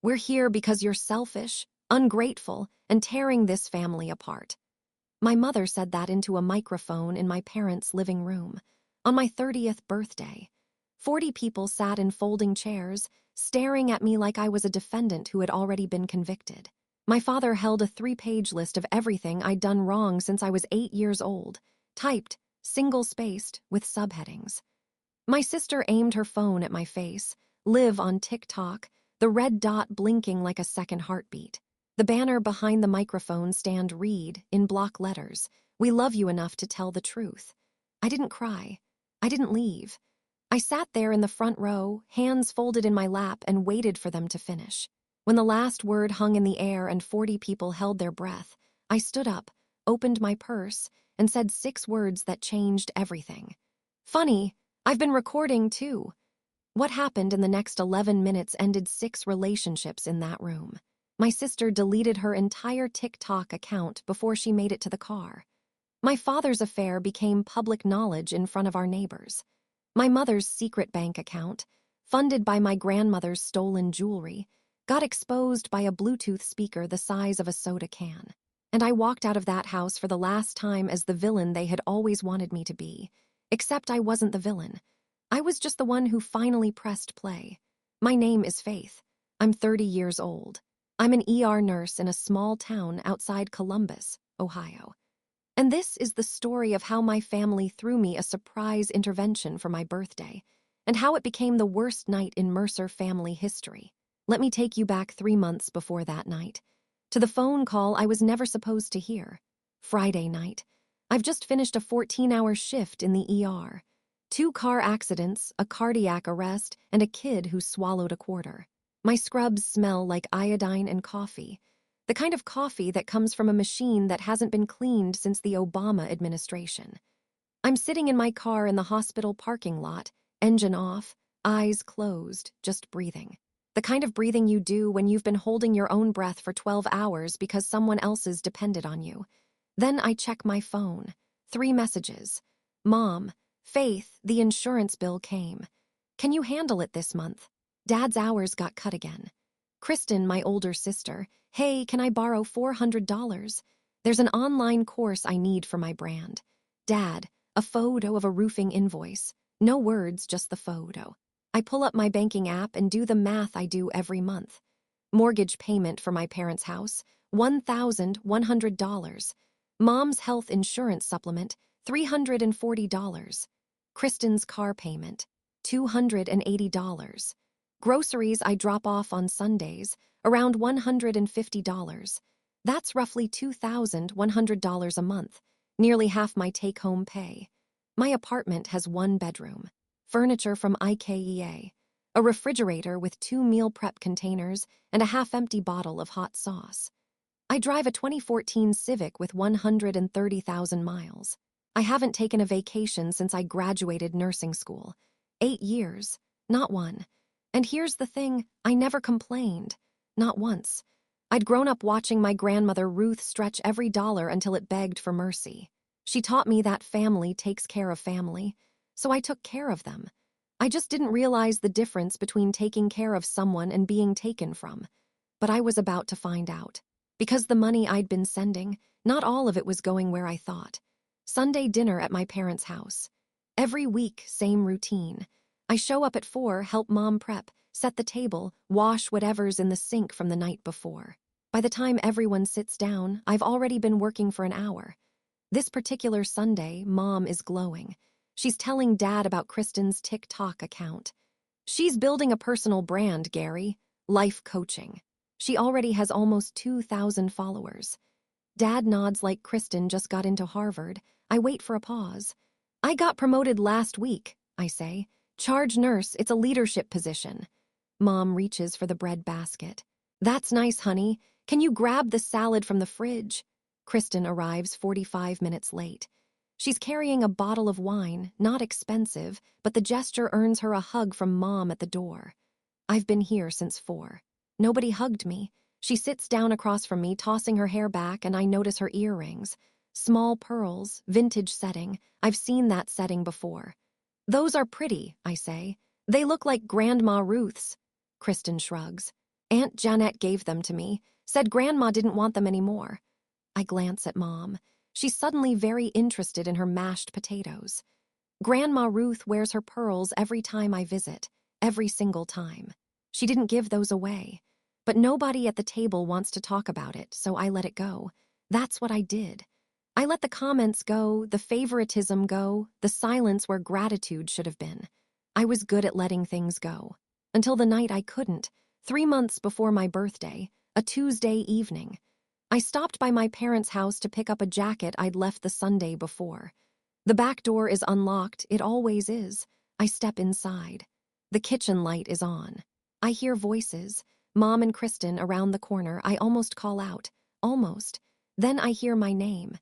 We're here because you're selfish, ungrateful, and tearing this family apart. My mother said that into a microphone in my parents' living room. On my 30th birthday, 40 people sat in folding chairs, staring at me like I was a defendant who had already been convicted. My father held a 3-page list of everything I'd done wrong since I was 8 years old, typed, single-spaced, with subheadings. My sister aimed her phone at my face, live on TikTok, the red dot blinking like a second heartbeat. The banner behind the microphone stand read, in block letters, "We love you enough to tell the truth." I didn't cry. I didn't leave. I sat there in the front row, hands folded in my lap, and waited for them to finish. When the last word hung in the air and 40 people held their breath, I stood up, opened my purse, and said 6 words that changed everything. Funny, I've been recording too. What happened in the next 11 minutes ended 6 relationships in that room. My sister deleted her entire TikTok account before she made it to the car. My father's affair became public knowledge in front of our neighbors. My mother's secret bank account, funded by my grandmother's stolen jewelry, got exposed by a Bluetooth speaker the size of a soda can. And I walked out of that house for the last time as the villain they had always wanted me to be. Except I wasn't the villain. I was just the one who finally pressed play. My name is Faith. I'm 30 years old. I'm an ER nurse in a small town outside Columbus, Ohio. And this is the story of how my family threw me a surprise intervention for my birthday, and how it became the worst night in Mercer family history. Let me take you back 3 months before that night, to the phone call I was never supposed to hear. Friday night. I've just finished a 14-hour shift in the ER. 2 car accidents, a cardiac arrest, and a kid who swallowed a quarter. My scrubs smell like iodine and coffee, the kind of coffee that comes from a machine that hasn't been cleaned since the Obama administration. I'm sitting in my car in the hospital parking lot, engine off, eyes closed, just breathing. The kind of breathing you do when you've been holding your own breath for 12 hours because someone else's depended on you. Then I check my phone. 3 messages. Mom, Faith, the insurance bill came. Can you handle it this month? Dad's hours got cut again. Kristen, my older sister, hey, can I borrow $400? There's an online course I need for my brand. Dad, a photo of a roofing invoice. No words, just the photo. I pull up my banking app and do the math I do every month. Mortgage payment for my parents' house, $1,100. Mom's health insurance supplement, $340. Kristen's car payment, $280. Groceries I drop off on Sundays, around $150. That's roughly $2,100 a month, nearly half my take-home pay. My apartment has 1 bedroom, furniture from IKEA, a refrigerator with 2 meal prep containers, and a half-empty bottle of hot sauce. I drive a 2014 Civic with 130,000 miles. I haven't taken a vacation since I graduated nursing school. 8 years, not 1. And here's the thing, I never complained. Not once. I'd grown up watching my grandmother Ruth stretch every dollar until it begged for mercy. She taught me that family takes care of family, so I took care of them. I just didn't realize the difference between taking care of someone and being taken from. But I was about to find out. Because the money I'd been sending, not all of it was going where I thought. Sunday dinner at my parents' house. Every week, same routine. I show up at 4, help Mom prep, set the table, wash whatever's in the sink from the night before. By the time everyone sits down, I've already been working for an hour. This particular Sunday, Mom is glowing. She's telling Dad about Kristen's TikTok account. She's building a personal brand, Gary. Life coaching. She already has almost 2,000 followers. Dad nods like Kristen just got into Harvard. I wait for a pause. I got promoted last week, I say. Charge nurse, it's a leadership position. Mom reaches for the bread basket. That's nice, honey. Can you grab the salad from the fridge? Kristen arrives 45 minutes late. She's carrying a bottle of wine, not expensive, but the gesture earns her a hug from Mom at the door. I've been here since 4. Nobody hugged me. She sits down across from me, tossing her hair back, and I notice her earrings. Small pearls, vintage setting. I've seen that setting before. Those are pretty, I say. They look like Grandma Ruth's. Kristen shrugs. Aunt Janet gave them to me, said Grandma didn't want them anymore. I glance at Mom. She's suddenly very interested in her mashed potatoes. Grandma Ruth wears her pearls every time I visit, every single time. She didn't give those away. But nobody at the table wants to talk about it, so I let it go. That's what I did. I let the comments go, the favoritism go, the silence where gratitude should have been. I was good at letting things go. Until the night I couldn't, 3 months before my birthday, a Tuesday evening. I stopped by my parents' house to pick up a jacket I'd left the Sunday before. The back door is unlocked, it always is. I step inside. The kitchen light is on. I hear voices. Mom and Kristen around the corner. I almost call out. Almost. Then I hear my name.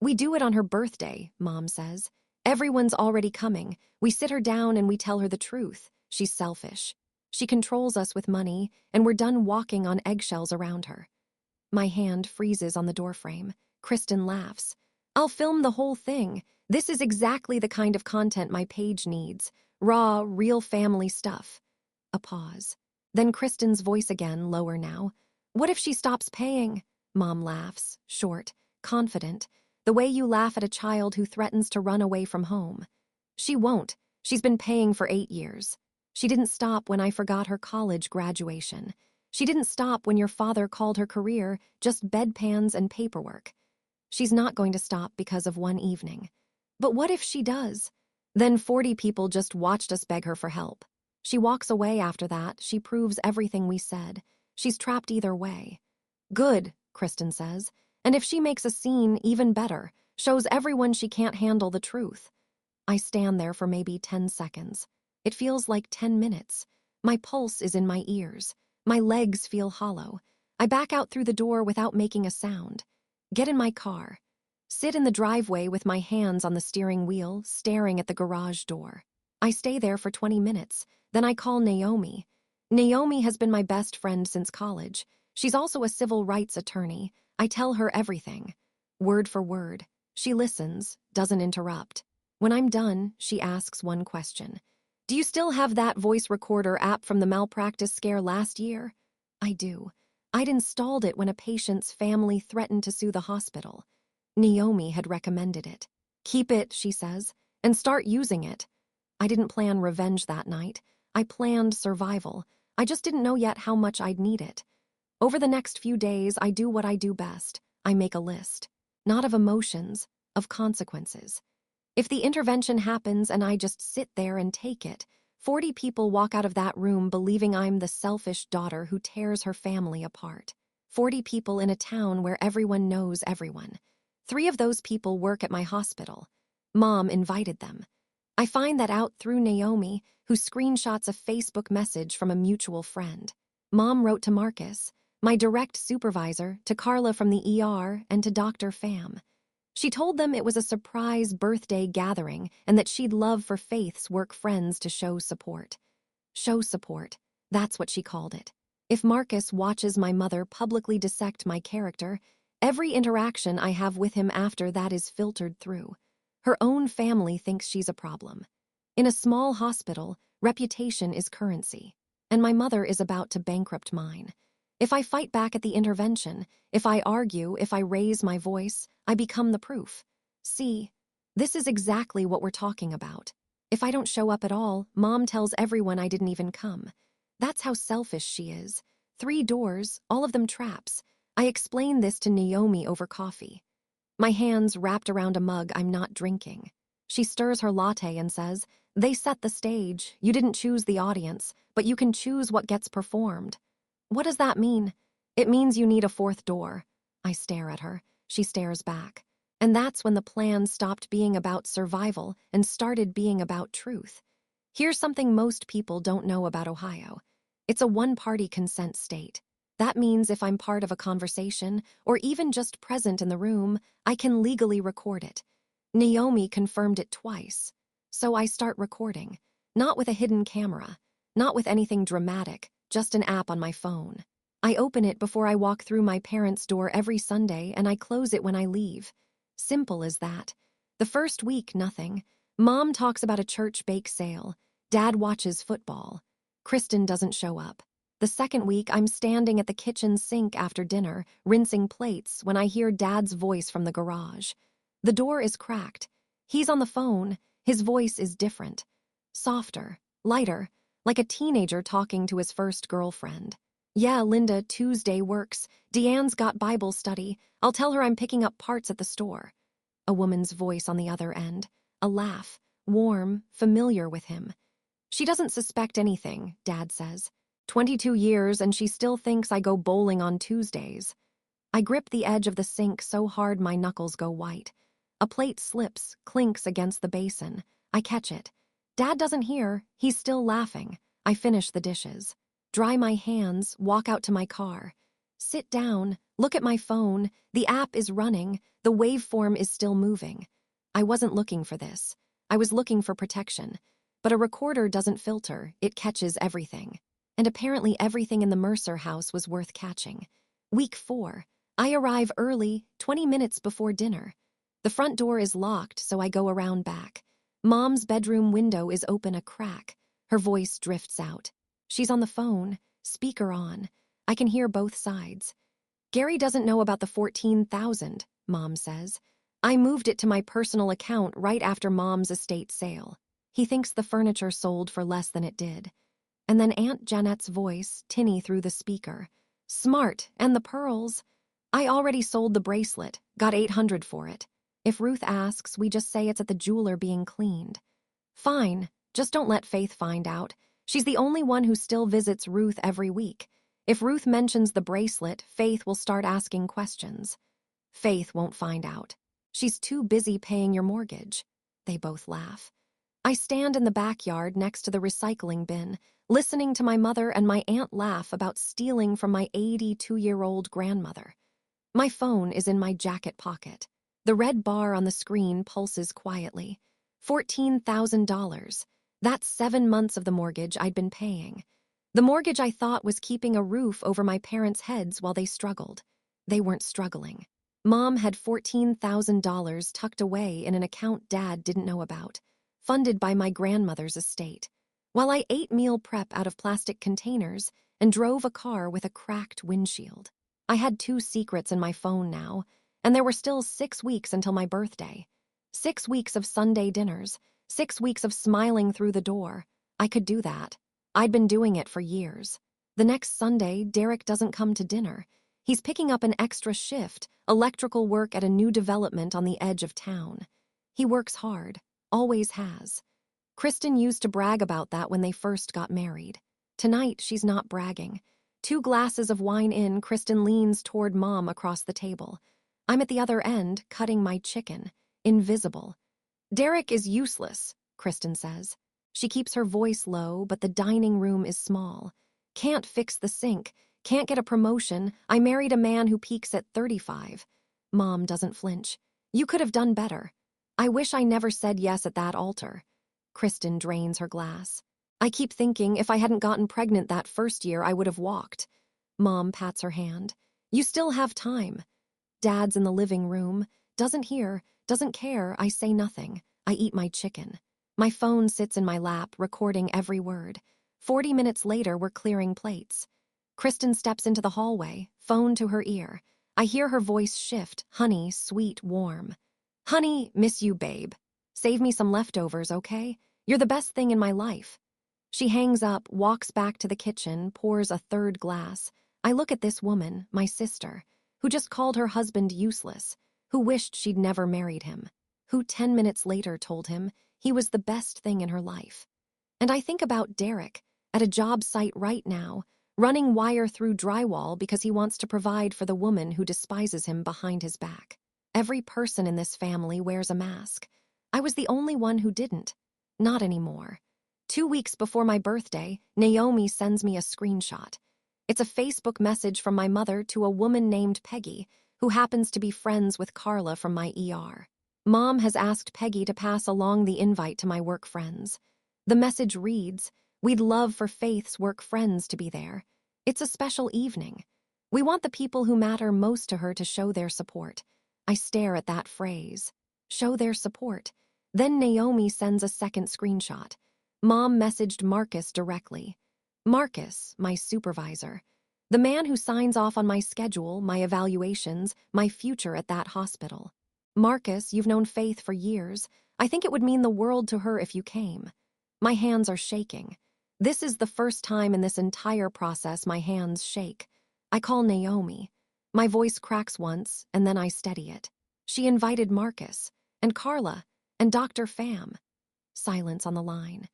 We do it on her birthday, Mom says. Everyone's already coming. We sit her down and we tell her the truth. She's selfish. She controls us with money, and we're done walking on eggshells around her. My hand freezes on the doorframe. Kristen laughs. I'll film the whole thing. This is exactly the kind of content my page needs. Raw, real family stuff. A pause. Then Kristen's voice again, lower now. What if she stops paying? Mom laughs, short, confident, the way you laugh at a child who threatens to run away from home. She won't. She's been paying for 8 years. She didn't stop when I forgot her college graduation. She didn't stop when your father called her career just bedpans and paperwork. She's not going to stop because of one evening. But what if she does? Then 40 people just watched us beg her for help. She walks away after that. She proves everything we said. She's trapped either way. Good, Kristen says. And if she makes a scene, even better. Shows everyone she can't handle the truth. I stand there for maybe 10 seconds. It feels like 10 minutes. My pulse is in my ears. My legs feel hollow. I back out through the door without making a sound. Get in my car. Sit in the driveway with my hands on the steering wheel, staring at the garage door. I stay there for 20 minutes. Then I call Naomi. Naomi has been my best friend since college. She's also a civil rights attorney. I tell her everything. Word for word. She listens, doesn't interrupt. When I'm done, she asks one question. Do you still have that voice recorder app from the malpractice scare last year? I do. I'd installed it when a patient's family threatened to sue the hospital. Naomi had recommended it. Keep it, she says, and start using it. I didn't plan revenge that night. I planned survival. I just didn't know yet how much I'd need it. Over the next few days, I do what I do best. I make a list. Not of emotions, of consequences. If the intervention happens and I just sit there and take it, 40 people walk out of that room believing I'm the selfish daughter who tears her family apart. 40 people in a town where everyone knows everyone. 3 of those people work at my hospital. Mom invited them. I find that out through Naomi, who screenshots a Facebook message from a mutual friend. Mom wrote to Marcus, my direct supervisor, to Carla from the ER, and to Dr. Pham. She told them it was a surprise birthday gathering and that she'd love for Faith's work friends to show support. Show support, that's what she called it. If Marcus watches my mother publicly dissect my character, every interaction I have with him after that is filtered through. Her own family thinks she's a problem. In a small hospital, reputation is currency, and my mother is about to bankrupt mine. If I fight back at the intervention, if I argue, if I raise my voice, I become the proof. See, this is exactly what we're talking about. If I don't show up at all, Mom tells everyone I didn't even come. That's how selfish she is. 3 doors, all of them traps. I explain this to Naomi over coffee. My hands wrapped around a mug I'm not drinking. She stirs her latte and says, they set the stage. You didn't choose the audience, but you can choose what gets performed. What does that mean? It means you need a 4th door. I stare at her. She stares back. And that's when the plan stopped being about survival and started being about truth. Here's something most people don't know about Ohio. It's a one-party consent state. That means if I'm part of a conversation, or even just present in the room, I can legally record it. Naomi confirmed it twice. So I start recording. Not with a hidden camera. Not with anything dramatic. Just an app on my phone. I open it before I walk through my parents' door every Sunday and I close it when I leave. Simple as that. The first week, nothing. Mom talks about a church bake sale. Dad watches football. Kristen doesn't show up. The second week, I'm standing at the kitchen sink after dinner, rinsing plates, when I hear Dad's voice from the garage. The door is cracked. He's on the phone. His voice is different. Softer, lighter, like a teenager talking to his first girlfriend. "Yeah, Linda, Tuesday works. Deanne's got Bible study. I'll tell her I'm picking up parts at the store." A woman's voice on the other end. A laugh, warm, familiar with him. "She doesn't suspect anything," Dad says. 22 years and she still thinks I go bowling on Tuesdays. I grip the edge of the sink so hard my knuckles go white. A plate slips, clinks against the basin. I catch it. Dad doesn't hear. He's still laughing. I finish the dishes. Dry my hands, walk out to my car. Sit down, look at my phone. The app is running. The waveform is still moving. I wasn't looking for this. I was looking for protection. But a recorder doesn't filter. It catches everything. And apparently everything in the Mercer house was worth catching. Week 4. I arrive early, 20 minutes before dinner. The front door is locked, so I go around back. Mom's bedroom window is open a crack. Her voice drifts out. She's on the phone, speaker on. I can hear both sides. "Gary doesn't know about the 14,000, Mom says. "I moved it to my personal account right after Mom's estate sale. He thinks the furniture sold for less than it did." And then Aunt Janette's voice, tinny through the speaker. "Smart, and the pearls. I already sold the bracelet, got 800 for it. If Ruth asks, we just say it's at the jeweler being cleaned." "Fine, just don't let Faith find out. She's the only one who still visits Ruth every week. If Ruth mentions the bracelet, Faith will start asking questions." "Faith won't find out. She's too busy paying your mortgage." They both laugh. I stand in the backyard next to the recycling bin, listening to my mother and my aunt laugh about stealing from my 82-year-old grandmother. My phone is in my jacket pocket. The red bar on the screen pulses quietly. $14,000. That's 7 months of the mortgage I'd been paying. The mortgage I thought was keeping a roof over my parents' heads while they struggled. They weren't struggling. Mom had $14,000 tucked away in an account Dad didn't know about, funded by my grandmother's estate, while I ate meal prep out of plastic containers and drove a car with a cracked windshield. I had 2 secrets in my phone now, and there were still 6 weeks until my birthday. 6 weeks of Sunday dinners, 6 weeks of smiling through the door. I could do that. I'd been doing it for years. The next Sunday, Derek doesn't come to dinner. He's picking up an extra shift, electrical work at a new development on the edge of town. He works hard, always has. Kristen used to brag about that when they first got married. Tonight, she's not bragging. 2 glasses of wine in, Kristen leans toward Mom across the table. I'm at the other end, cutting my chicken. Invisible. "Derek is useless," Kristen says. She keeps her voice low, but the dining room is small. "Can't fix the sink. Can't get a promotion. I married a man who peaks at 35. Mom doesn't flinch. "You could have done better. I wish I never said yes at that altar." Kristen drains her glass. "I keep thinking if I hadn't gotten pregnant that first year, I would have walked." Mom pats her hand. "You still have time." Dad's in the living room. Doesn't hear, doesn't care. I say nothing. I eat my chicken. My phone sits in my lap, recording every word. 40 minutes later, we're clearing plates. Kristen steps into the hallway, phone to her ear. I hear her voice shift, honey, sweet, warm. "Honey, miss you, babe. Save me some leftovers, okay? You're the best thing in my life." She hangs up, walks back to the kitchen, pours a 3rd glass. I look at this woman, my sister, who just called her husband useless, who wished she'd never married him, who 10 minutes later told him he was the best thing in her life. And I think about Derek, at a job site right now, running wire through drywall because he wants to provide for the woman who despises him behind his back. Every person in this family wears a mask. I was the only one who didn't. Not anymore. 2 weeks before my birthday, Naomi sends me a screenshot. It's a Facebook message from my mother to a woman named Peggy, who happens to be friends with Carla from my ER. Mom has asked Peggy to pass along the invite to my work friends. The message reads, "We'd love for Faith's work friends to be there. It's a special evening. We want the people who matter most to her to show their support." I stare at that phrase. Show their support. Then Naomi sends a second screenshot. Mom messaged Marcus directly. Marcus, my supervisor. The man who signs off on my schedule, my evaluations, my future at that hospital. Marcus, you've known Faith for years. I think it would mean the world to her if you came. My hands are shaking. This is the first time in this entire process my hands shake. I call Naomi. My voice cracks once, and then I steady it. She invited Marcus, and Carla, and Dr. Pham. Silence on the line.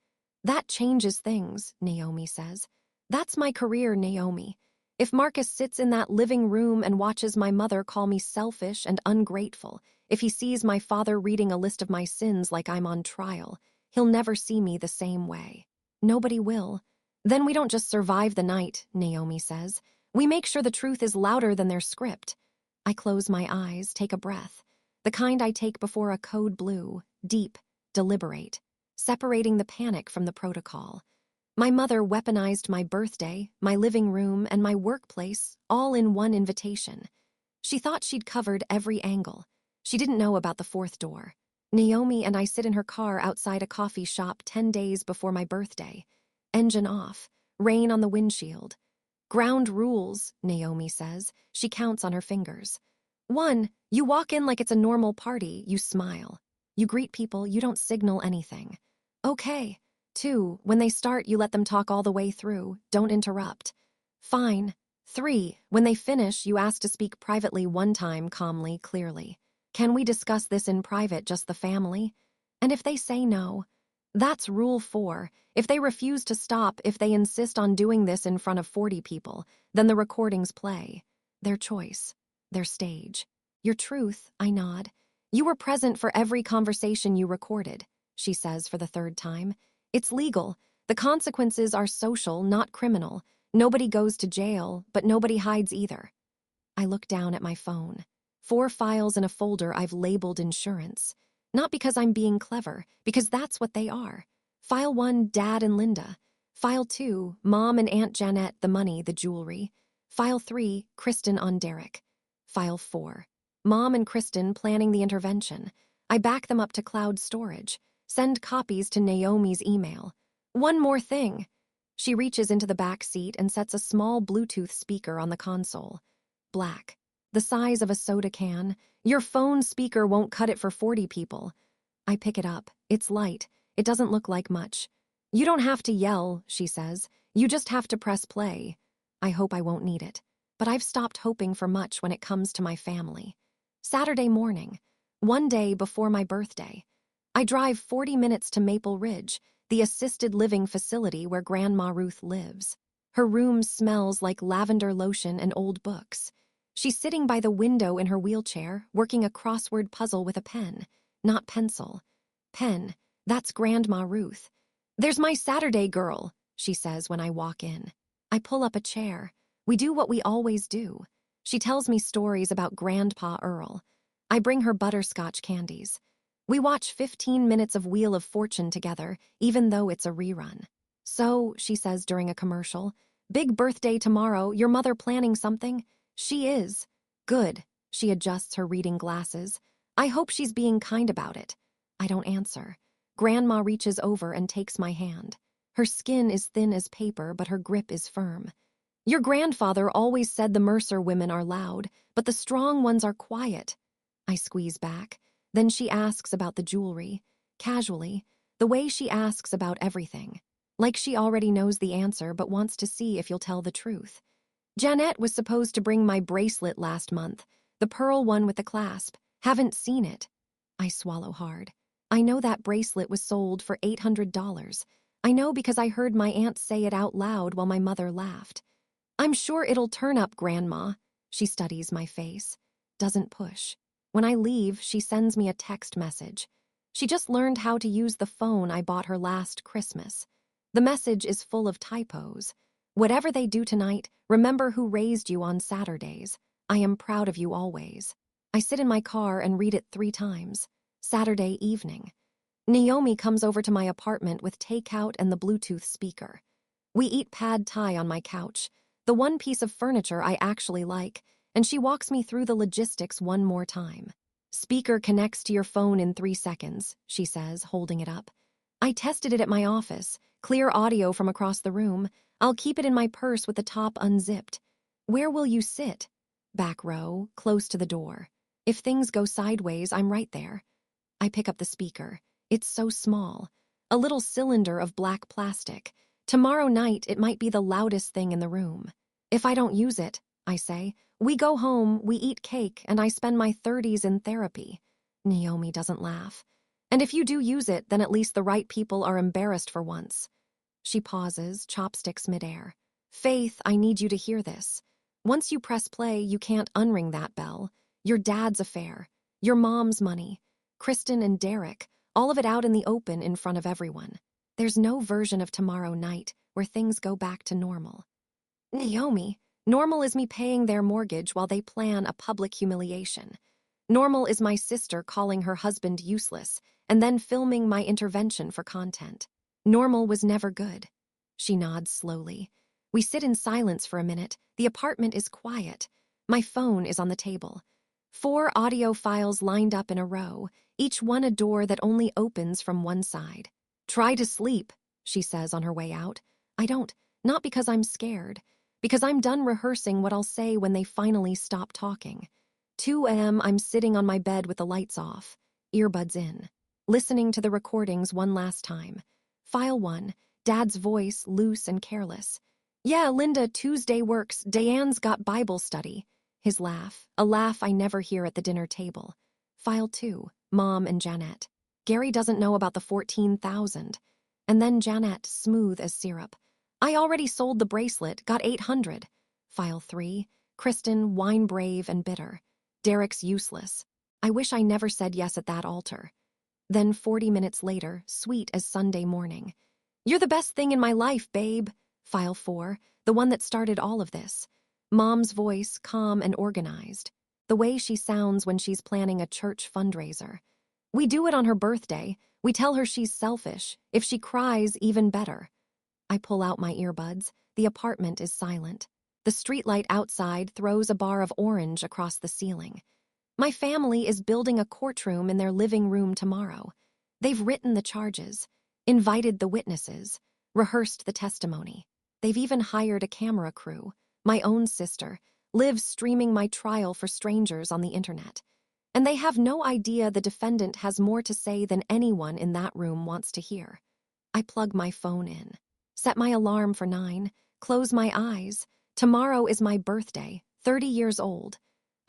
That changes things, Naomi says. That's my career, Naomi. If Marcus sits in that living room and watches my mother call me selfish and ungrateful, if he sees my father reading a list of my sins like I'm on trial, he'll never see me the same way. Nobody will. Then we don't just survive the night, Naomi says. We make sure the truth is louder than their script. I close my eyes, take a breath. The kind I take before a code blue, deep, deliberate, separating the panic from the protocol. My mother weaponized my birthday, my living room, and my workplace, all in one invitation. She thought she'd covered every angle. She didn't know about the fourth door. Naomi and I sit in her car outside a coffee shop 10 days before my birthday. Engine off, rain on the windshield. Ground rules, Naomi says. She counts on her fingers. 1, you walk in like it's a normal party, you smile. You greet people, you don't signal anything. Okay. 2, when they start, you let them talk all the way through, don't interrupt. Fine. 3, when they finish, you ask to speak privately one time, calmly, clearly. Can we discuss this in private, just the family? And if they say no, that's rule 4. If they refuse to stop, if they insist on doing this in front of 40 people, then the recordings play. Their choice. Their stage. Your truth, I nod. You were present for every conversation you recorded, she says for the 3rd time. It's legal. The consequences are social, not criminal. Nobody goes to jail, but nobody hides either. I look down at my phone. 4 files in a folder I've labeled insurance. Not because I'm being clever, because that's what they are. File 1, Dad and Linda. File 2, Mom and Aunt Janet, the money, the jewelry. File 3, Kristen on Derek. File 4, Mom and Kristen planning the intervention. I back them up to cloud storage. Send copies to Naomi's email. One more thing. She reaches into the back seat and sets a small Bluetooth speaker on the console. Black. The size of a soda can. Your phone speaker won't cut it for 40 people. I pick it up. It's light. It doesn't look like much. You don't have to yell, she says. You just have to press play. I hope I won't need it. But I've stopped hoping for much when it comes to my family. Saturday morning. One day before my birthday. I drive 40 minutes to Maple Ridge, the assisted living facility where Grandma Ruth lives. Her room smells like lavender lotion and old books. She's sitting by the window in her wheelchair, working a crossword puzzle with a pen, not pencil. Pen, that's Grandma Ruth. There's my Saturday girl, she says when I walk in. I pull up a chair. We do what we always do. She tells me stories about Grandpa Earl. I bring her butterscotch candies. We watch 15 minutes of Wheel of Fortune together, even though it's a rerun. So, she says during a commercial, big birthday tomorrow, your mother planning something? She is. Good. She adjusts her reading glasses. I hope she's being kind about it. I don't answer. Grandma reaches over and takes my hand. Her skin is thin as paper, but her grip is firm. Your grandfather always said the Mercer women are loud, but the strong ones are quiet. I squeeze back. Then she asks about the jewelry, casually, the way she asks about everything. Like she already knows the answer but wants to see if you'll tell the truth. Janet was supposed to bring my bracelet last month, the pearl one with the clasp. Haven't seen it. I swallow hard. I know that bracelet was sold for $800. I know because I heard my aunt say it out loud while my mother laughed. I'm sure it'll turn up, Grandma. She studies my face. Doesn't push. When I leave, she sends me a text message. She just learned how to use the phone I bought her last Christmas. The message is full of typos. Whatever they do tonight, remember who raised you on Saturdays. I am proud of you always. I sit in my car and read it 3 times. Saturday evening. Naomi comes over to my apartment with takeout and the Bluetooth speaker. We eat pad thai on my couch, the one piece of furniture I actually like, and she walks me through the logistics one more time. Speaker connects to your phone in 3 seconds, she says, holding it up. I tested it at my office. Clear audio from across the room. I'll keep it in my purse with the top unzipped. Where will you sit? Back row, close to the door. If things go sideways, I'm right there. I pick up the speaker. It's so small. A little cylinder of black plastic. Tomorrow night, it might be the loudest thing in the room. If I don't use it, I say, we go home, we eat cake, and I spend my 30s in therapy. Naomi doesn't laugh. And if you do use it, then at least the right people are embarrassed for once. She pauses, chopsticks midair. Faith, I need you to hear this. Once you press play, you can't unring that bell. Your dad's affair. Your mom's money. Kristen and Derek. All of it out in the open in front of everyone. There's no version of tomorrow night where things go back to normal. Naomi, normal is me paying their mortgage while they plan a public humiliation. Normal is my sister calling her husband useless and then filming my intervention for content. Normal was never good. She nods slowly. We sit in silence for a minute. The apartment is quiet. My phone is on the table. 4 audio files lined up in a row, each one a door that only opens from one side. Try to sleep, she says on her way out. I don't, not because I'm scared, because I'm done rehearsing what I'll say when they finally stop talking. 2 a.m. I'm sitting on my bed with the lights off, earbuds in, listening to the recordings one last time. File 1, Dad's voice loose and careless. Yeah, Linda, Tuesday works. Diane's got Bible study. His laugh, a laugh I never hear at the dinner table. File 2, Mom and Janette. Gary doesn't know about the 14,000. And then Janette, smooth as syrup. I already sold the bracelet, got 800. File 3, Kristen, wine brave and bitter. Derek's useless. I wish I never said yes at that altar. Then 40 minutes later, sweet as Sunday morning. You're the best thing in my life, babe. File 4, the one that started all of this. Mom's voice, calm and organized. The way she sounds when she's planning a church fundraiser. We do it on her birthday. We tell her she's selfish. If she cries, even better. I pull out my earbuds. The apartment is silent. The streetlight outside throws a bar of orange across the ceiling. My family is building a courtroom in their living room tomorrow. They've written the charges, invited the witnesses, rehearsed the testimony. They've even hired a camera crew. My own sister, live streaming my trial for strangers on the internet. And they have no idea the defendant has more to say than anyone in that room wants to hear. I plug my phone in, set my alarm for 9, close my eyes. Tomorrow is my birthday, 30 years old.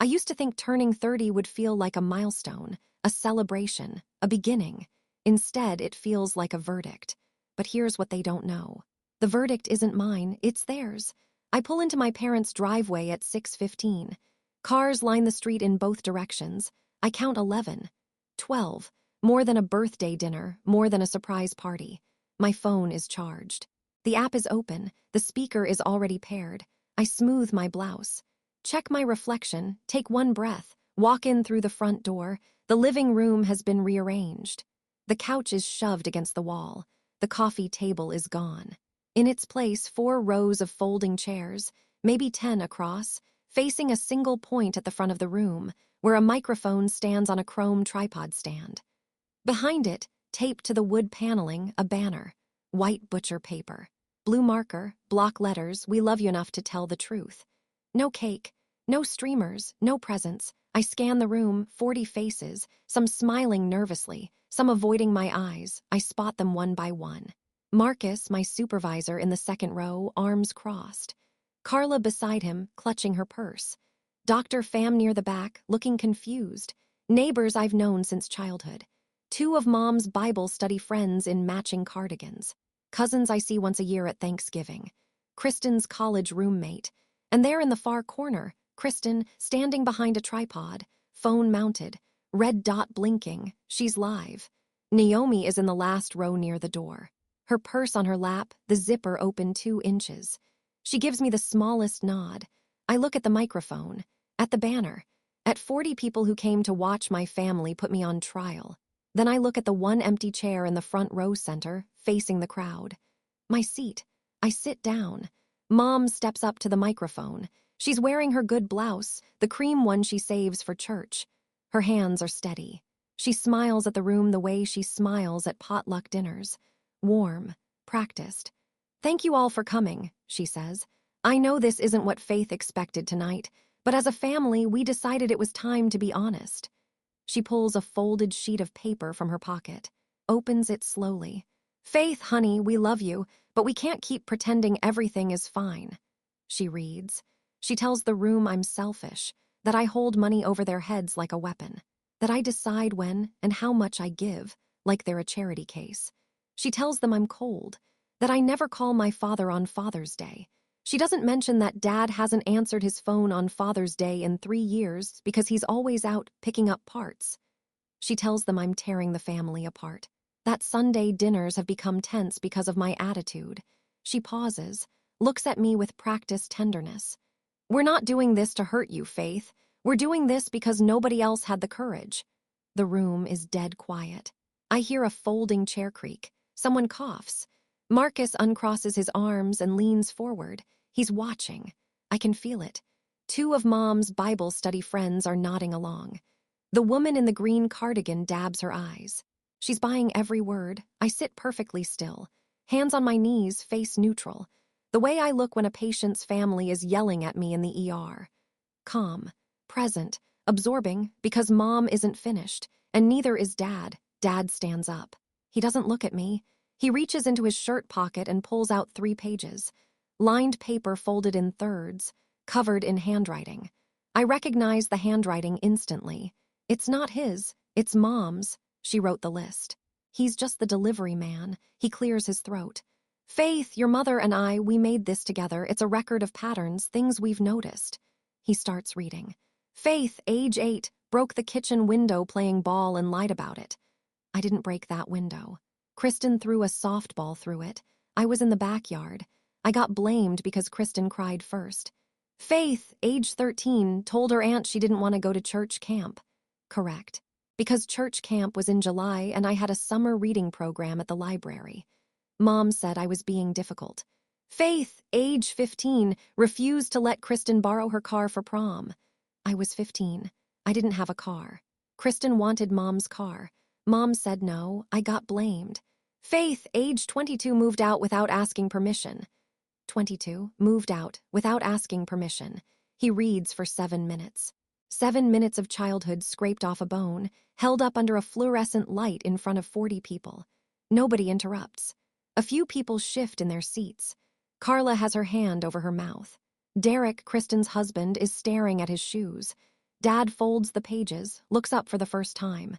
I used to think turning 30 would feel like a milestone, a celebration, a beginning. Instead, it feels like a verdict. But here's what they don't know. The verdict isn't mine, it's theirs. I pull into my parents' driveway at 6:15. Cars line the street in both directions. I count 11. 12. More than a birthday dinner, more than a surprise party. My phone is charged. The app is open. The speaker is already paired. I smooth my blouse. Check my reflection, take one breath, walk in through the front door. The living room has been rearranged. The couch is shoved against the wall. The coffee table is gone. In its place, 4 rows of folding chairs, maybe 10 across, facing a single point at the front of the room, where a microphone stands on a chrome tripod stand. Behind it, taped to the wood paneling, a banner. White butcher paper. Blue marker, block letters, we love you enough to tell the truth. No cake, no streamers, no presents. I scan the room, 40 faces, some smiling nervously, some avoiding my eyes. I spot them one by one. Marcus, my supervisor in the second row, arms crossed. Carla beside him, clutching her purse. Dr. Pham near the back, looking confused. Neighbors I've known since childhood. 2 of Mom's Bible study friends in matching cardigans. Cousins I see once a year at Thanksgiving. Kristen's college roommate. And there in the far corner, Kristen, standing behind a tripod, phone mounted, red dot blinking, she's live. Naomi is in the last row near the door. Her purse on her lap, the zipper open 2 inches. She gives me the smallest nod. I look at the microphone, at the banner, at 40 people who came to watch my family put me on trial. Then I look at the one empty chair in the front row center, facing the crowd. My seat. I sit down. Mom steps up to the microphone. She's wearing her good blouse, the cream one she saves for church. Her hands are steady. She smiles at the room the way she smiles at potluck dinners. Warm, practiced. "Thank you all for coming," she says. "I know this isn't what Faith expected tonight, but as a family, we decided it was time to be honest." She pulls a folded sheet of paper from her pocket, opens it slowly. "Faith, honey, we love you, but we can't keep pretending everything is fine." She reads. She tells the room I'm selfish, that I hold money over their heads like a weapon, that I decide when and how much I give, like they're a charity case. She tells them I'm cold, that I never call my father on Father's Day. She doesn't mention that Dad hasn't answered his phone on Father's Day in 3 years because he's always out picking up parts. She tells them I'm tearing the family apart, that Sunday dinners have become tense because of my attitude. She pauses, looks at me with practiced tenderness. "We're not doing this to hurt you, Faith. We're doing this because nobody else had the courage." The room is dead quiet. I hear a folding chair creak. Someone coughs. Marcus uncrosses his arms and leans forward. He's watching. I can feel it. 2 of Mom's Bible study friends are nodding along. The woman in the green cardigan dabs her eyes. She's buying every word. I sit perfectly still, hands on my knees, face neutral, the way I look when a patient's family is yelling at me in the ER. Calm, present, absorbing, because Mom isn't finished, and neither is Dad. Dad stands up. He doesn't look at me. He reaches into his shirt pocket and pulls out 3 pages. Lined paper folded in thirds, covered in handwriting. I recognize the handwriting instantly. It's not his, it's Mom's. She wrote the list. He's just the delivery man. He clears his throat. "Faith, your mother and I, we made this together. It's a record of patterns, things we've noticed." He starts reading. "Faith, age 8, broke the kitchen window playing ball and lied about it." I didn't break that window. Kristen threw a softball through it. I was in the backyard. I got blamed because Kristen cried first. "Faith, age 13, told her aunt she didn't want to go to church camp." Correct. Because church camp was in July and I had a summer reading program at the library. Mom said I was being difficult. "Faith, age 15, refused to let Kristen borrow her car for prom." I was 15. I didn't have a car. Kristen wanted Mom's car. Mom said no. I got blamed. "Faith, age 22, moved out without asking permission." 22, moved out without asking permission. He reads for 7 minutes. 7 minutes of childhood scraped off a bone, held up under a fluorescent light in front of 40 people. Nobody interrupts. A few people shift in their seats. Carla has her hand over her mouth. Derek, Kristen's husband, is staring at his shoes. Dad folds the pages, looks up for the first time.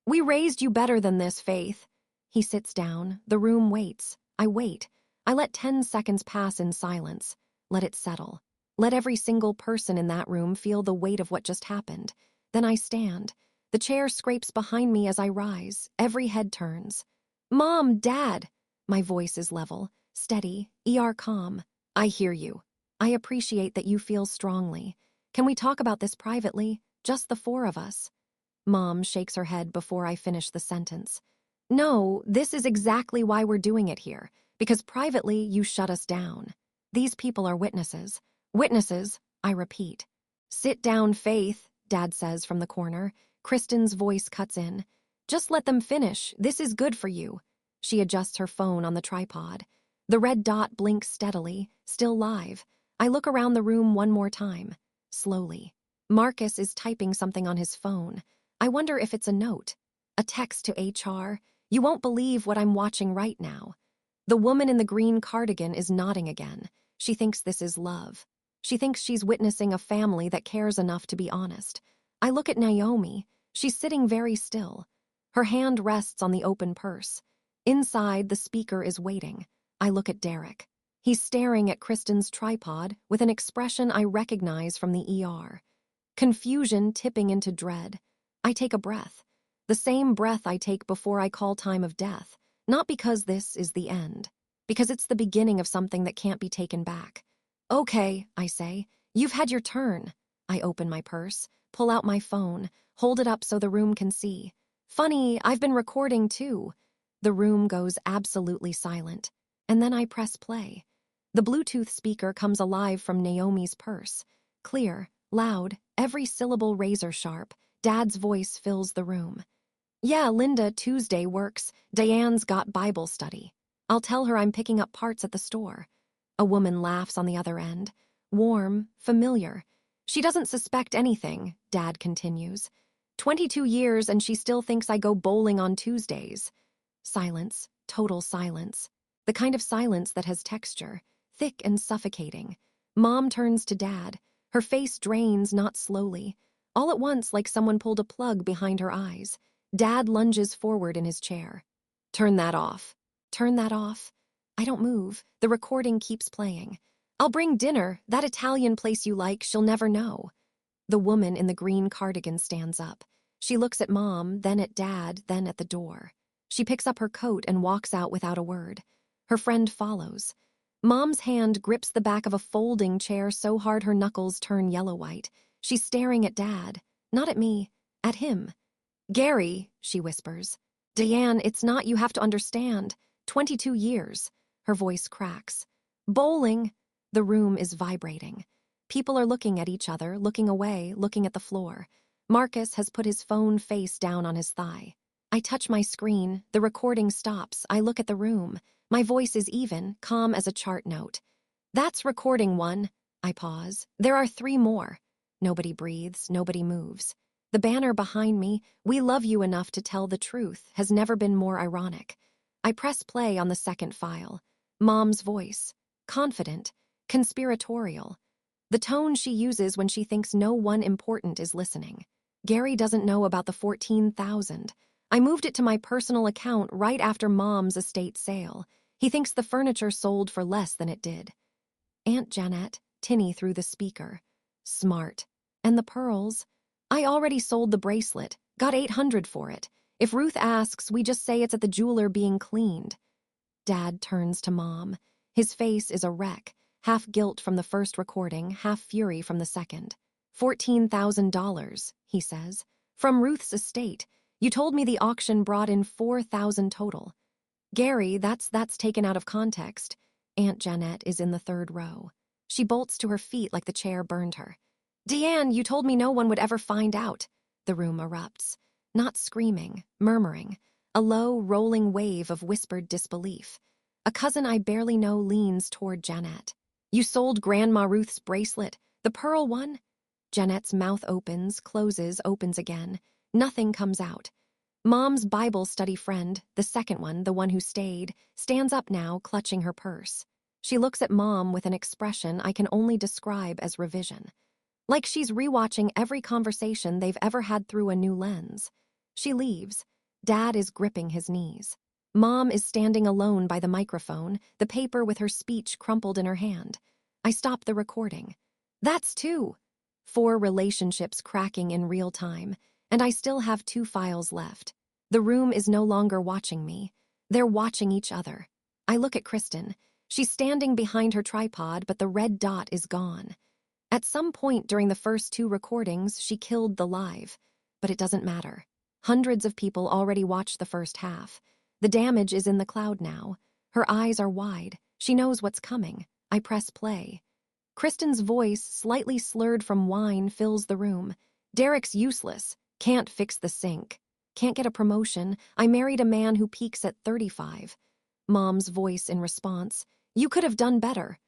"We raised you better than this, Faith." He sits down. The room waits. I wait. I let 10 seconds pass in silence. Let it settle. Let every single person in that room feel the weight of what just happened. Then I stand. The chair scrapes behind me as I rise. Every head turns. "Mom, Dad." My voice is level, steady, calm. "I hear you. I appreciate that you feel strongly. Can we talk about this privately? Just the 4 of us." Mom shakes her head before I finish the sentence. "No, this is exactly why we're doing it here, because privately you shut us down. These people are witnesses." "Witnesses," I repeat. "Sit down, Faith," Dad says from the corner. Kristen's voice cuts in. "Just let them finish. This is good for you." She adjusts her phone on the tripod. The red dot blinks steadily, still live. I look around the room one more time, slowly. Marcus is typing something on his phone. I wonder if it's a note. A text to HR. "You won't believe what I'm watching right now." The woman in the green cardigan is nodding again. She thinks this is love. She thinks she's witnessing a family that cares enough to be honest. I look at Naomi. She's sitting very still. Her hand rests on the open purse. Inside, the speaker is waiting. I look at Derek. He's staring at Kristen's tripod with an expression I recognize from the ER. Confusion tipping into dread. I take a breath. The same breath I take before I call time of death. Not because this is the end. Because it's the beginning of something that can't be taken back. "Okay," I say. "You've had your turn." I open my purse, pull out my phone, hold it up so the room can see. "Funny, I've been recording too." The room goes absolutely silent. And then I press play. The Bluetooth speaker comes alive from Naomi's purse. Clear, loud, every syllable razor sharp. Dad's voice fills the room. "Yeah, Linda, Tuesday works. Diane's got Bible study." I'll tell her I'm picking up parts at the store. A woman laughs on the other end. Warm, familiar. She doesn't suspect anything, Dad continues. 22 years and she still thinks I go bowling on Tuesdays. Silence, total silence. The kind of silence that has texture, thick and suffocating. Mom turns to Dad. Her face drains, not slowly. All at once, like someone pulled a plug behind her eyes. Dad lunges forward in his chair. Turn that off. Turn that off. I don't move. The recording keeps playing. I'll bring dinner, that Italian place you like, she'll never know. The woman in the green cardigan stands up. She looks at Mom, then at Dad, then at the door. She picks up her coat and walks out without a word. Her friend follows. Mom's hand grips the back of a folding chair so hard her knuckles turn yellow-white. She's staring at Dad, not at me, at him. Gary, she whispers. Diane, it's not you have to understand. 22 years. Her voice cracks. Bowling. The room is vibrating. People are looking at each other, looking away, looking at the floor. Marcus has put his phone face down on his thigh. I touch my screen. The recording stops. I look at the room. My voice is even, calm as a chart note. That's recording 1. I pause. There are 3 more. Nobody breathes. Nobody moves. The banner behind me, "We love you enough to tell the truth," has never been more ironic. I press play on the second file. Mom's voice. Confident. Conspiratorial. The tone she uses when she thinks no one important is listening. Gary doesn't know about the 14,000. I moved it to my personal account right after Mom's estate sale. He thinks the furniture sold for less than it did. Aunt Janet, tinny through the speaker. Smart. And the pearls? I already sold the bracelet, got 800 for it. If Ruth asks, we just say it's at the jeweler being cleaned. Dad turns to Mom. His face is a wreck, half guilt from the first recording, half fury from the second. $14,000, he says. From Ruth's estate. You told me the auction brought in 4,000 total. Gary, that's taken out of context. Aunt Janet is in the 3rd row. She bolts to her feet like the chair burned her. Deanne, you told me no one would ever find out. The room erupts. Not screaming, murmuring. A low, rolling wave of whispered disbelief. A cousin I barely know leans toward Janet. You sold Grandma Ruth's bracelet, the pearl one? Janet's mouth opens, closes, opens again. Nothing comes out. Mom's Bible study friend, the second one, the one who stayed, stands up now, clutching her purse. She looks at Mom with an expression I can only describe as revision. Like she's rewatching every conversation they've ever had through a new lens. She leaves. Dad is gripping his knees. Mom is standing alone by the microphone, the paper with her speech crumpled in her hand. I stop the recording. That's 2. 4 relationships cracking in real time, and I still have 2 files left. The room is no longer watching me. They're watching each other. I look at Kristen. She's standing behind her tripod, but the red dot is gone. At some point during the first 2 recordings, she killed the live. But it doesn't matter. Hundreds of people already watched the first half. The damage is in the cloud now. Her eyes are wide. She knows what's coming. I press play. Kristen's voice, slightly slurred from wine, fills the room. Derek's useless. Can't fix the sink. Can't get a promotion. I married a man who peaks at 35. Mom's voice in response. You could have done better.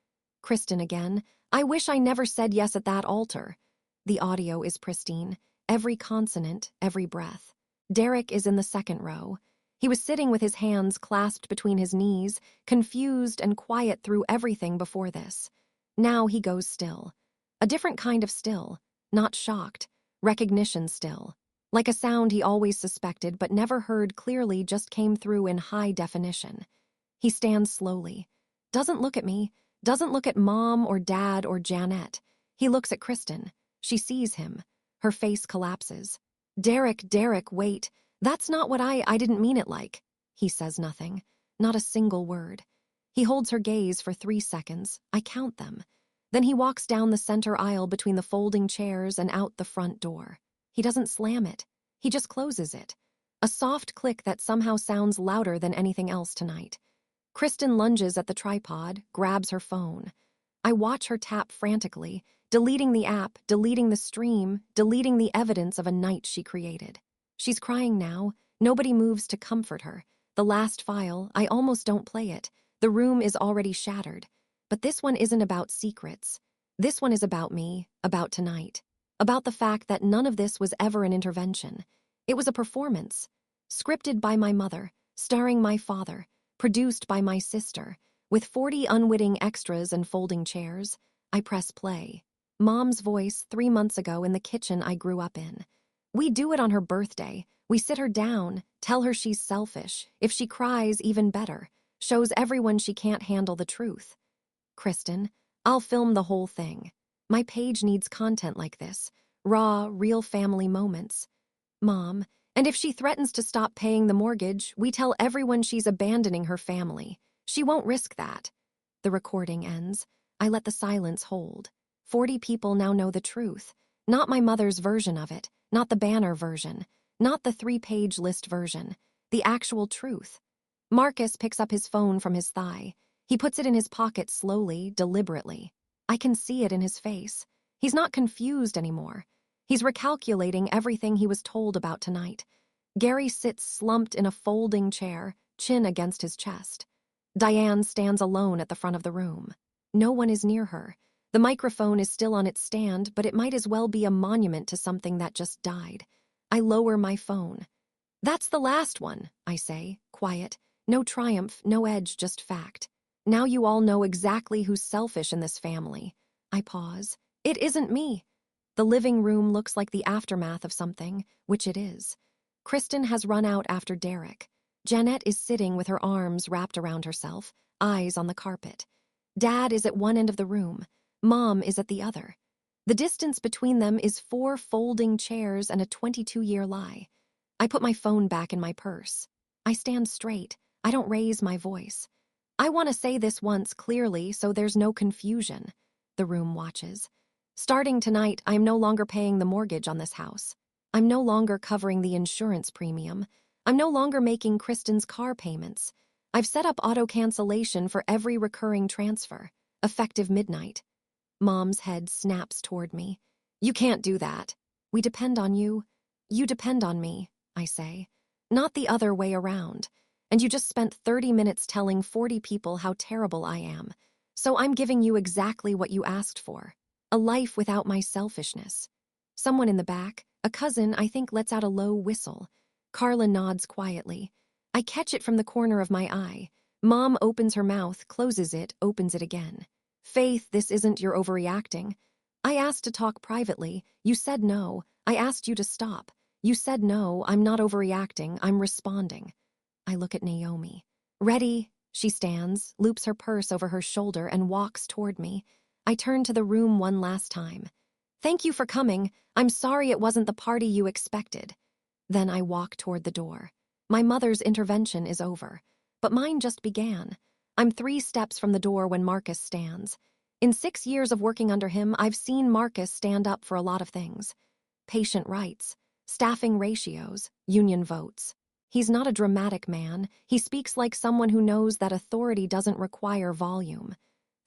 Kristen again. I wish I never said yes at that altar. The audio is pristine. Every consonant, every breath. Derek is in the 2nd row. He was sitting with his hands clasped between his knees, confused and quiet through everything before this. Now he goes still. A different kind of still. Not shocked. Recognition still. Like a sound he always suspected but never heard clearly just came through in high definition. He stands slowly. Doesn't look at me. Doesn't look at Mom or Dad or Janet. He looks at Kristen. She sees him. Her face collapses. Derek, wait. That's not what I didn't mean it like. He says nothing. Not a single word. He holds her gaze for 3 seconds. I count them. Then he walks down the center aisle between the folding chairs and out the front door. He doesn't slam it. He just closes it. A soft click that somehow sounds louder than anything else tonight. Kristen lunges at the tripod, grabs her phone. I watch her tap frantically, deleting the app, deleting the stream, deleting the evidence of a night she created. She's crying now. Nobody moves to comfort her. The last file, I almost don't play it. The room is already shattered. But this one isn't about secrets. This one is about me, about tonight. About the fact that none of this was ever an intervention. It was a performance. Scripted by my mother, starring my father, produced by my sister. With 40 unwitting extras and folding chairs, I press play. Mom's voice 3 months ago in the kitchen I grew up in. We do it on her birthday. We sit her down, tell her she's selfish. If she cries, even better. Shows everyone she can't handle the truth. Kristen, I'll film the whole thing. My page needs content like this. Raw, real family moments. Mom, and if she threatens to stop paying the mortgage, we tell everyone she's abandoning her family. She won't risk that. The recording ends. I let the silence hold. 40 people now know the truth. Not my mother's version of it, not the banner version, not the 3-page list version, the actual truth. Marcus picks up his phone from his thigh. He puts it in his pocket slowly, deliberately. I can see it in his face. He's not confused anymore. He's recalculating everything he was told about tonight. Gary sits slumped in a folding chair, chin against his chest. Diane stands alone at the front of the room. No one is near her. The microphone is still on its stand, but it might as well be a monument to something that just died. I lower my phone. That's the last one, I say, quiet. No triumph, no edge, just fact. Now you all know exactly who's selfish in this family. I pause. It isn't me. The living room looks like the aftermath of something, which it is. Kristen has run out after Derek. Jeanette is sitting with her arms wrapped around herself, eyes on the carpet. Dad is at one end of the room. Mom is at the other. The distance between them is 4 folding chairs and a 22-year lie. I put my phone back in my purse. I stand straight. I don't raise my voice. I want to say this once clearly so there's no confusion. The room watches. Starting tonight, I'm no longer paying the mortgage on this house. I'm no longer covering the insurance premium. I'm no longer making Kristen's car payments. I've set up auto cancellation for every recurring transfer, effective midnight. Mom's head snaps toward me. You can't do that. We depend on you. You depend on me, I say. Not the other way around. And you just spent 30 minutes telling 40 people how terrible I am. So I'm giving you exactly what you asked for. A life without my selfishness. Someone in the back, a cousin, I think, lets out a low whistle. Carla nods quietly. I catch it from the corner of my eye. Mom opens her mouth, closes it, opens it again. Faith, this isn't your overreacting. I asked to talk privately. You said no. I asked you to stop. You said no. I'm not overreacting. I'm responding. I look at Naomi. Ready? She stands, loops her purse over her shoulder, and walks toward me. I turn to the room one last time. Thank you for coming. I'm sorry it wasn't the party you expected. Then I walk toward the door. My mother's intervention is over, but mine just began. I'm 3 steps from the door when Marcus stands. In 6 years of working under him, I've seen Marcus stand up for a lot of things. Patient rights, staffing ratios, union votes. He's not a dramatic man. He speaks like someone who knows that authority doesn't require volume.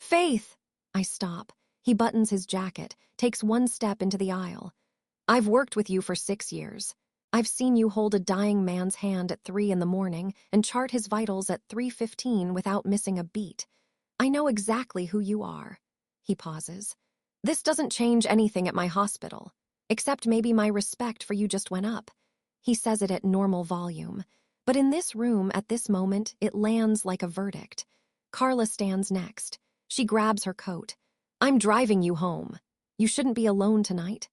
Faith! I stop. He buttons his jacket, takes 1 step into the aisle. I've worked with you for 6 years. I've seen you hold a dying man's hand at 3 in the morning and chart his vitals at 3:15 without missing a beat. I know exactly who you are. He pauses. This doesn't change anything at my hospital, except maybe my respect for you just went up. He says it at normal volume. But in this room, at this moment, it lands like a verdict. Carla stands next. She grabs her coat. I'm driving you home. You shouldn't be alone tonight.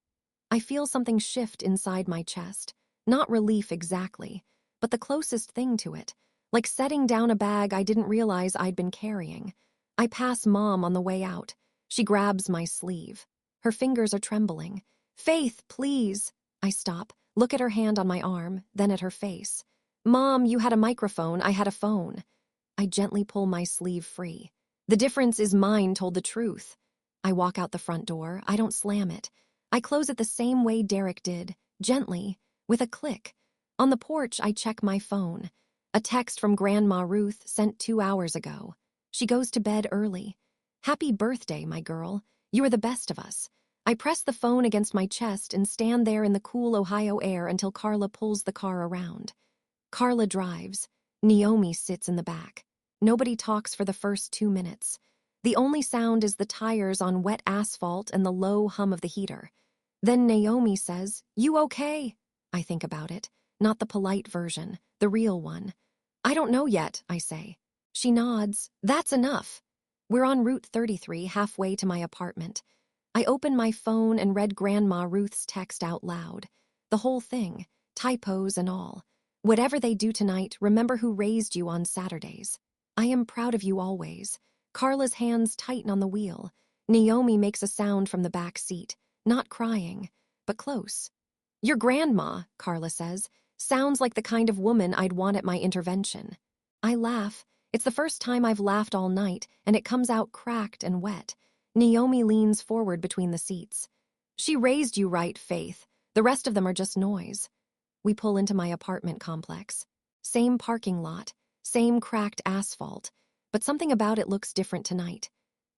I feel something shift inside my chest. Not relief exactly, but the closest thing to it, like setting down a bag I didn't realize I'd been carrying. I pass Mom on the way out. She grabs my sleeve. Her fingers are trembling. Faith, please. I stop, look at her hand on my arm, then at her face. Mom, you had a microphone, I had a phone. I gently pull my sleeve free. The difference is mine told the truth. I walk out the front door. I don't slam it. I close it the same way Derek did, gently, with a click. On the porch, I check my phone. A text from Grandma Ruth sent 2 hours ago. She goes to bed early. Happy birthday, my girl. You are the best of us. I press the phone against my chest and stand there in the cool Ohio air until Carla pulls the car around. Carla drives. Naomi sits in the back. Nobody talks for the first 2 minutes. The only sound is the tires on wet asphalt and the low hum of the heater. Then Naomi says, "You okay?" I think about it. Not the polite version, the real one. "I don't know yet," I say. She nods. "That's enough." We're on Route 33, halfway to my apartment. I open my phone and read Grandma Ruth's text out loud. The whole thing, typos and all. "Whatever they do tonight, remember who raised you on Saturdays. I am proud of you always." Carla's hands tighten on the wheel. Naomi makes a sound from the back seat, not crying, but close. "Your grandma," Carla says, "sounds like the kind of woman I'd want at my intervention." I laugh. It's the first time I've laughed all night, and it comes out cracked and wet. Naomi leans forward between the seats. "She raised you right, Faith. The rest of them are just noise." We pull into my apartment complex. Same parking lot, same cracked asphalt, but something about it looks different tonight.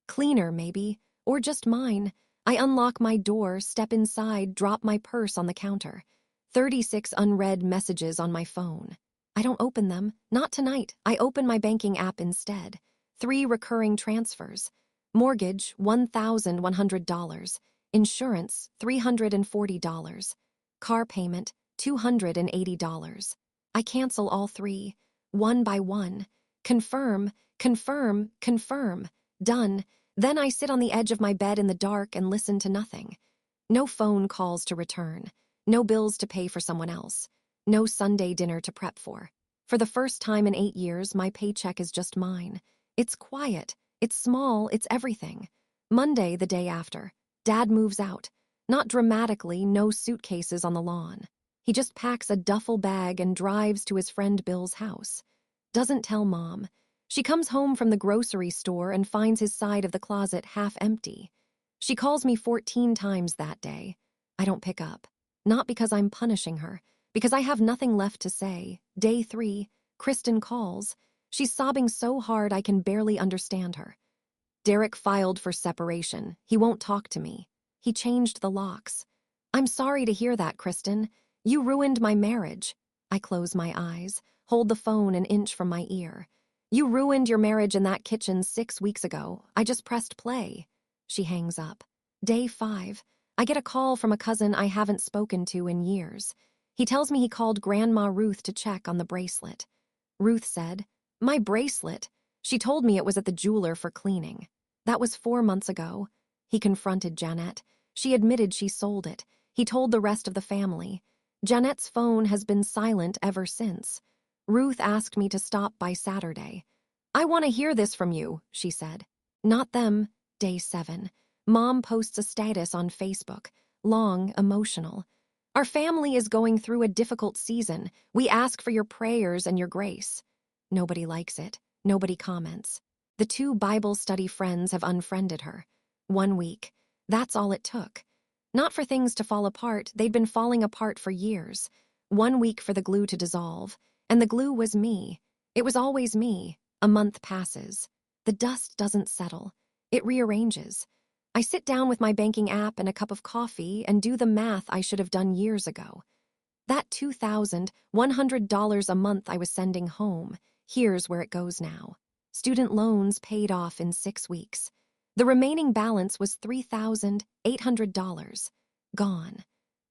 Cleaner, maybe, or just mine. I unlock my door, step inside, drop my purse on the counter. 36 unread messages on my phone. I don't open them. Not tonight. I open my banking app instead. 3 recurring transfers. Mortgage, $1,100. Insurance, $340. Car payment, $280. I cancel all 3, one by one. Confirm, confirm, confirm. Done. Then I sit on the edge of my bed in the dark and listen to nothing. No phone calls to return. No bills to pay for someone else. No Sunday dinner to prep for. For the first time in 8 years, my paycheck is just mine. It's quiet. It's small. It's everything. Monday, the day after. Dad moves out. Not dramatically, no suitcases on the lawn. He just packs a duffel bag and drives to his friend Bill's house. Doesn't tell Mom. She comes home from the grocery store and finds his side of the closet half empty. She calls me 14 times that day. I don't pick up. Not because I'm punishing her, because I have nothing left to say. Day 3, Kristen calls. She's sobbing so hard I can barely understand her. "Derek filed for separation. He won't talk to me. He changed the locks." "I'm sorry to hear that, Kristen. You ruined my marriage." I close my eyes, hold the phone an inch from my ear. "You ruined your marriage in that kitchen 6 weeks ago. I just pressed play." She hangs up. Day 5. I get a call from a cousin I haven't spoken to in years. He tells me he called Grandma Ruth to check on the bracelet. Ruth said, "My bracelet?" She told me it was at the jeweler for cleaning. That was 4 months ago. He confronted Jeanette. She admitted she sold it. He told the rest of the family. Jeanette's phone has been silent ever since. Ruth asked me to stop by Saturday. "I want to hear this from you," she said. Not them. Day 7. Mom posts a status on Facebook. Long, emotional. "Our family is going through a difficult season. We ask for your prayers and your grace." Nobody likes it. Nobody comments. The 2 Bible study friends have unfriended her. 1 week. That's all it took. Not for things to fall apart, they'd been falling apart for years. 1 week for the glue to dissolve. And the glue was me. It was always me. A month passes. The dust doesn't settle. It rearranges. I sit down with my banking app and a cup of coffee and do the math I should have done years ago. That $2,100 a month I was sending home, here's where it goes now. Student loans paid off in 6 weeks. The remaining balance was $3,800. Gone.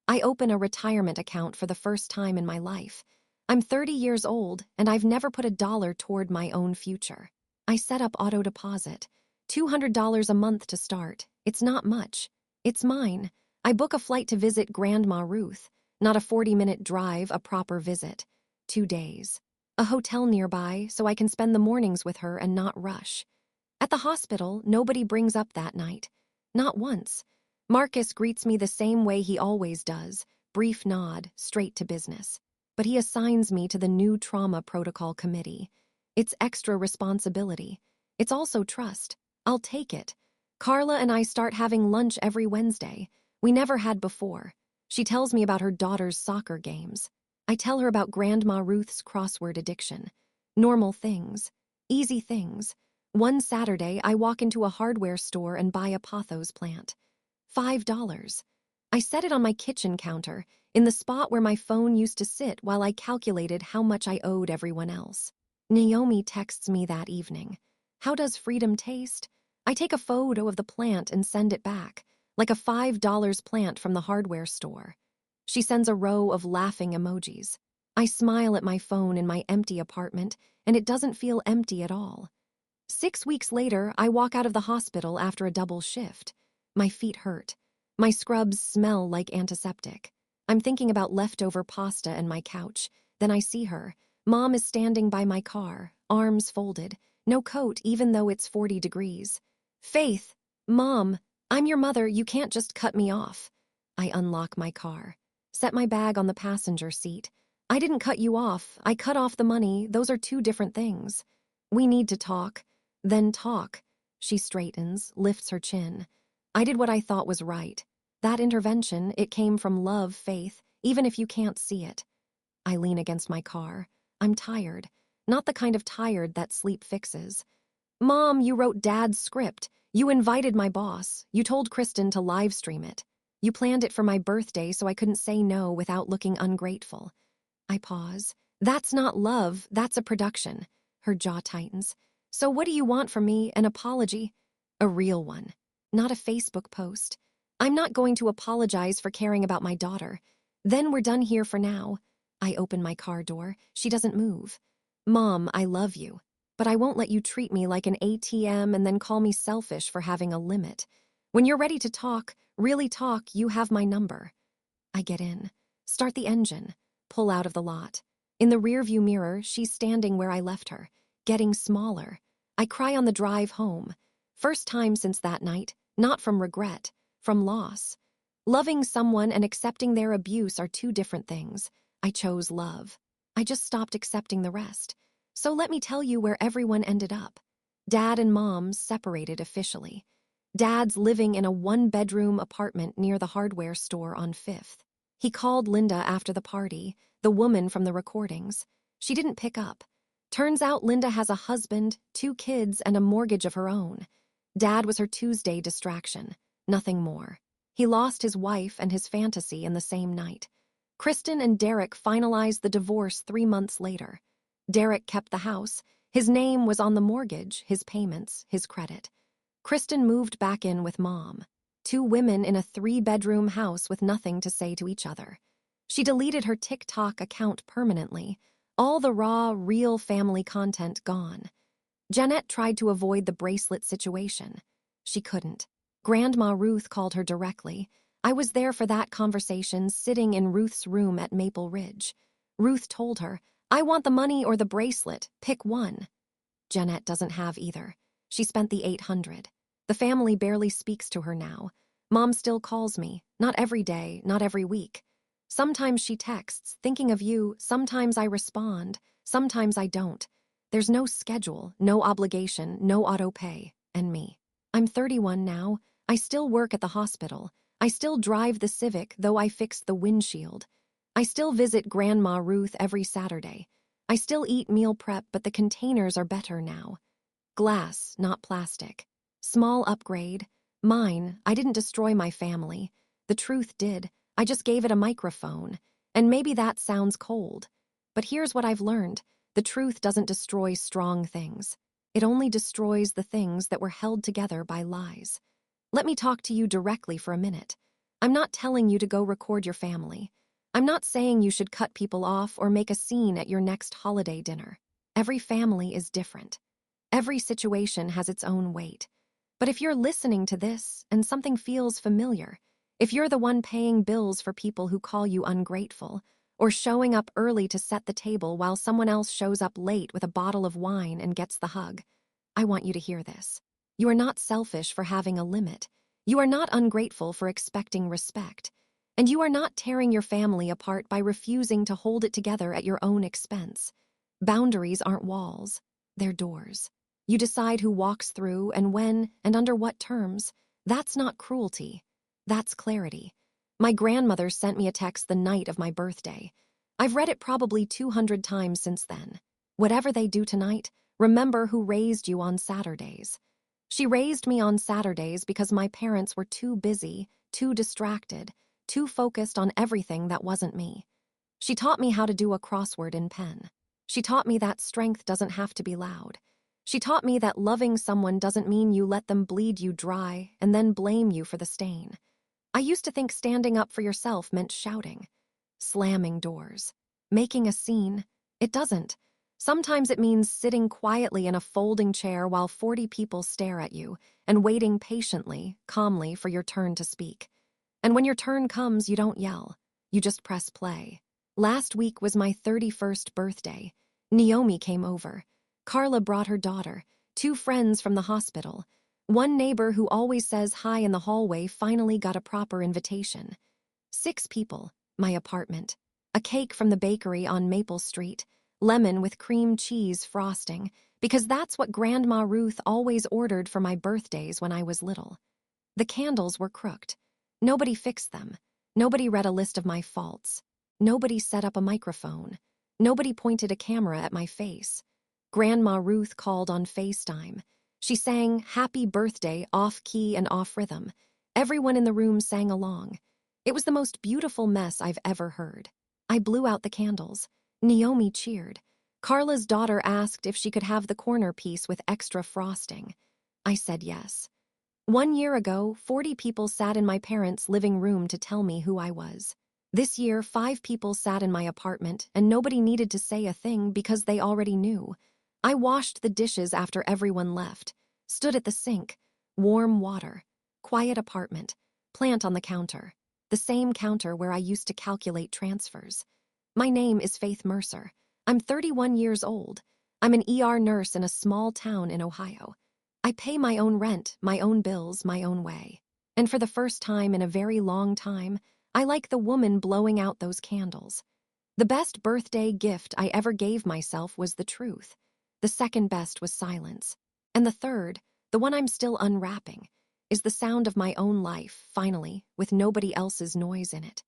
I open a retirement account for the first time in my life. I'm 30 years old, and I've never put a dollar toward my own future. I set up auto deposit. $200 a month to start. It's not much. It's mine. I book a flight to visit Grandma Ruth. Not a 40-minute drive, a proper visit. 2 days. A hotel nearby so I can spend the mornings with her and not rush. At the hospital, nobody brings up that night. Not once. Marcus greets me the same way he always does. Brief nod, straight to business. But he assigns me to the new trauma protocol committee. It's extra responsibility. It's also trust. I'll take it. Carla and I start having lunch every Wednesday. We never had before. She tells me about her daughter's soccer games. I tell her about Grandma Ruth's crossword addiction. Normal things. Easy things. One Saturday, I walk into a hardware store and buy a pothos plant. $5. I set it on my kitchen counter, in the spot where my phone used to sit while I calculated how much I owed everyone else. Naomi texts me that evening. How does freedom taste? I take a photo of the plant and send it back, like a $5 plant from the hardware store. She sends a row of laughing emojis. I smile at my phone in my empty apartment, and it doesn't feel empty at all. 6 weeks later, I walk out of the hospital after a double shift. My feet hurt. My scrubs smell like antiseptic. I'm thinking about leftover pasta and my couch. Then I see her. Mom is standing by my car, arms folded, no coat even though it's 40 degrees. Faith, Mom, I'm your mother, you can't just cut me off. I unlock my car, set my bag on the passenger seat. I didn't cut you off, I cut off the money, those are two different things. We need to talk. Then talk. She straightens, lifts her chin. I did what I thought was right. That intervention, it came from love, Faith, even if you can't see it. I lean against my car. I'm tired. Not the kind of tired that sleep fixes. Mom, you wrote Dad's script. You invited my boss. You told Kristen to live stream it. You planned it for my birthday so I couldn't say no without looking ungrateful. I pause. That's not love, that's a production. Her jaw tightens. So what do you want from me? An apology? A real one. Not a Facebook post. I'm not going to apologize for caring about my daughter. Then we're done here for now. I open my car door. She doesn't move. Mom, I love you. But I won't let you treat me like an ATM and then call me selfish for having a limit. When you're ready to talk, really talk, you have my number. I get in. Start the engine. Pull out of the lot. In the rearview mirror, she's standing where I left her, getting smaller. I cry on the drive home. First time since that night, not from regret, from loss. Loving someone and accepting their abuse are two different things. I chose love. I just stopped accepting the rest. So let me tell you where everyone ended up. Dad and Mom separated officially. Dad's living in a one-bedroom apartment near the hardware store on 5th. He called Linda after the party, the woman from the recordings. She didn't pick up. Turns out Linda has a husband, 2 kids, and a mortgage of her own. Dad was her Tuesday distraction, nothing more. He lost his wife and his fantasy in the same night. Kristen and Derek finalized the divorce 3 months later. Derek kept the house. His name was on the mortgage, his payments, his credit. Kristen moved back in with Mom. 2 women in a 3-bedroom house with nothing to say to each other. She deleted her TikTok account permanently, all the raw, real family content gone. Jeanette tried to avoid the bracelet situation. She couldn't. Grandma Ruth called her directly. I was there for that conversation, sitting in Ruth's room at Maple Ridge. Ruth told her, I want the money or the bracelet, pick one. Jeanette doesn't have either. She spent the $800. The family barely speaks to her now. Mom still calls me, not every day, not every week. Sometimes she texts, thinking of you, sometimes I respond, sometimes I don't. There's no schedule, no obligation, no auto pay, and me. I'm 31 now. I still work at the hospital. I still drive the Civic, though I fixed the windshield. I still visit Grandma Ruth every Saturday. I still eat meal prep, but the containers are better now. Glass, not plastic. Small upgrade. Mine, I didn't destroy my family. The truth did. I just gave it a microphone. And maybe that sounds cold. But here's what I've learned. The truth doesn't destroy strong things. It only destroys the things that were held together by lies. Let me talk to you directly for a minute. I'm not telling you to go record your family. I'm not saying you should cut people off or make a scene at your next holiday dinner. Every family is different. Every situation has its own weight. But if you're listening to this and something feels familiar, if you're the one paying bills for people who call you ungrateful, or showing up early to set the table while someone else shows up late with a bottle of wine and gets the hug, I want you to hear this. You are not selfish for having a limit. You are not ungrateful for expecting respect. And you are not tearing your family apart by refusing to hold it together at your own expense. Boundaries aren't walls, they're doors. You decide who walks through and when and under what terms. That's not cruelty. That's clarity. My grandmother sent me a text the night of my birthday. I've read it probably 200 times since then. Whatever they do tonight, remember who raised you on Saturdays. She raised me on Saturdays because my parents were too busy, too distracted, too focused on everything that wasn't me. She taught me how to do a crossword in pen. She taught me that strength doesn't have to be loud. She taught me that loving someone doesn't mean you let them bleed you dry and then blame you for the stain. I used to think standing up for yourself meant shouting, slamming doors, making a scene. It doesn't. Sometimes it means sitting quietly in a folding chair while 40 people stare at you and waiting patiently, calmly for your turn to speak. And when your turn comes, you don't yell. You just press play. Last week was my 31st birthday. Naomi came over. Carla brought her daughter, 2 friends from the hospital. One neighbor who always says hi in the hallway finally got a proper invitation. 6 people, my apartment. A cake from the bakery on Maple Street, lemon with cream cheese frosting, because that's what Grandma Ruth always ordered for my birthdays when I was little. The candles were crooked. Nobody fixed them. Nobody read a list of my faults. Nobody set up a microphone. Nobody pointed a camera at my face. Grandma Ruth called on FaceTime. She sang Happy Birthday off-key and off-rhythm. Everyone in the room sang along. It was the most beautiful mess I've ever heard. I blew out the candles. Naomi cheered. Carla's daughter asked if she could have the corner piece with extra frosting. I said yes. 1 year ago, 40 people sat in my parents' living room to tell me who I was. This year, 5 people sat in my apartment, and nobody needed to say a thing because they already knew. I washed the dishes after everyone left, stood at the sink, warm water, quiet apartment, plant on the counter, the same counter where I used to calculate transfers. My name is Faith Mercer. I'm 31 years old. I'm an ER nurse in a small town in Ohio. I pay my own rent, my own bills, my own way. And for the first time in a very long time, I like the woman blowing out those candles. The best birthday gift I ever gave myself was the truth. The second best was silence. And the third, the one I'm still unwrapping, is the sound of my own life, finally, with nobody else's noise in it.